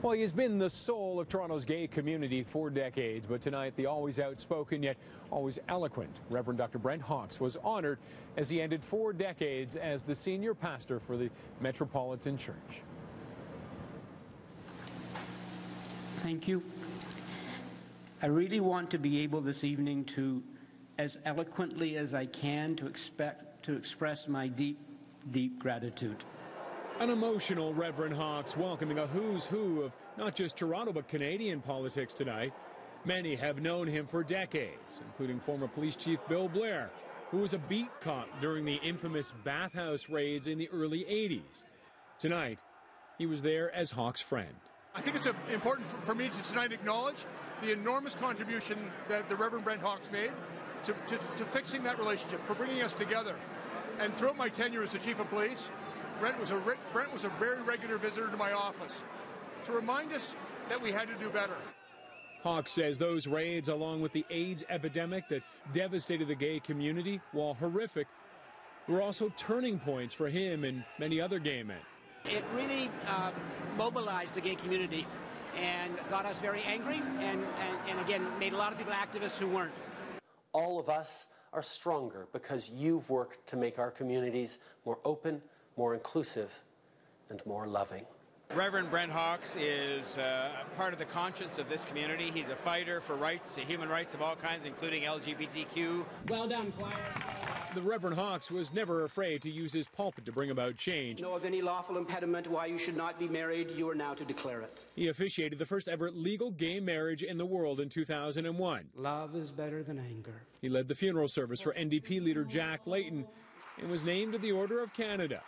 Well, he has been the soul of Toronto's gay community for decades, but tonight the always outspoken yet always eloquent Reverend Dr. Brent Hawkes was honored as he ended 4 decades as the senior pastor for the Metropolitan Church. Thank you. I really want to be able this evening to, as eloquently as I can, to express my deep, deep gratitude. An emotional Reverend Hawkes welcoming a who's who of not just Toronto but Canadian politics tonight. Many have known him for decades, including former police chief Bill Blair, who was a beat cop during the infamous bathhouse raids in the early 80s. Tonight, he was there as Hawkes' friend. I think it's important for me to tonight acknowledge the enormous contribution that the Reverend Brent Hawkes made to fixing that relationship, for bringing us together. And throughout my tenure as the chief of police, Brent was a very regular visitor to my office to remind us that we had to do better. Hawkes says those raids, along with the AIDS epidemic that devastated the gay community, while horrific, were also turning points for him and many other gay men. It really mobilized the gay community and got us very angry and again, made a lot of people activists who weren't. All of us are stronger because you've worked to make our communities more open, more inclusive, and more loving. Reverend Brent Hawkes is part of the conscience of this community. He's a fighter for rights, human rights of all kinds, including LGBTQ. Well done, choir. The Reverend Hawkes was never afraid to use his pulpit to bring about change. Know of any lawful impediment why you should not be married, you are now to declare it. He officiated the first ever legal gay marriage in the world in 2001. Love is better than anger. He led the funeral service for NDP leader Jack Layton and was named to the Order of Canada.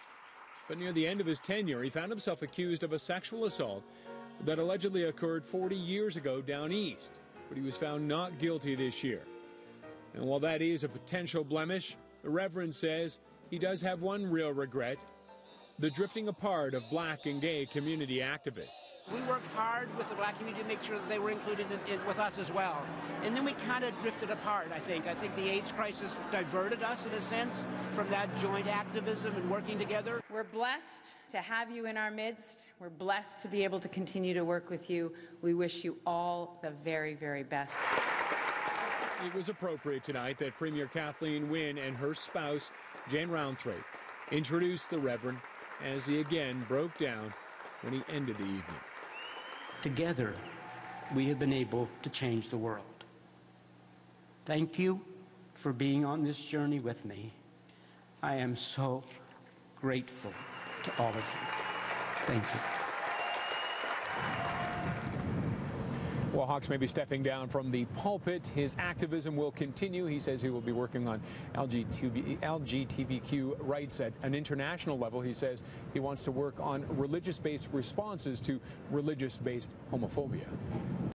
But near the end of his tenure, he found himself accused of a sexual assault that allegedly occurred 40 years ago down east. But he was found not guilty this year. And while that is a potential blemish, the Reverend says he does have one real regret: the drifting apart of black and gay community activists. We worked hard with the black community to make sure that they were included with us as well. And then we kind of drifted apart, I think. I think the AIDS crisis diverted us, in a sense, from that joint activism and working together. We're blessed to have you in our midst. We're blessed to be able to continue to work with you. We wish you all the very, very best. It was appropriate tonight that Premier Kathleen Wynne and her spouse, Jane Rounthwaite, introduced the Reverend as he again broke down when he ended the evening. Together, we have been able to change the world. Thank you for being on this journey with me. I am so grateful to all of you. Thank you. While Hawkes may be stepping down from the pulpit, his activism will continue. He says he will be working on LGBTQ rights at an international level. He says he wants to work on religious-based responses to religious-based homophobia.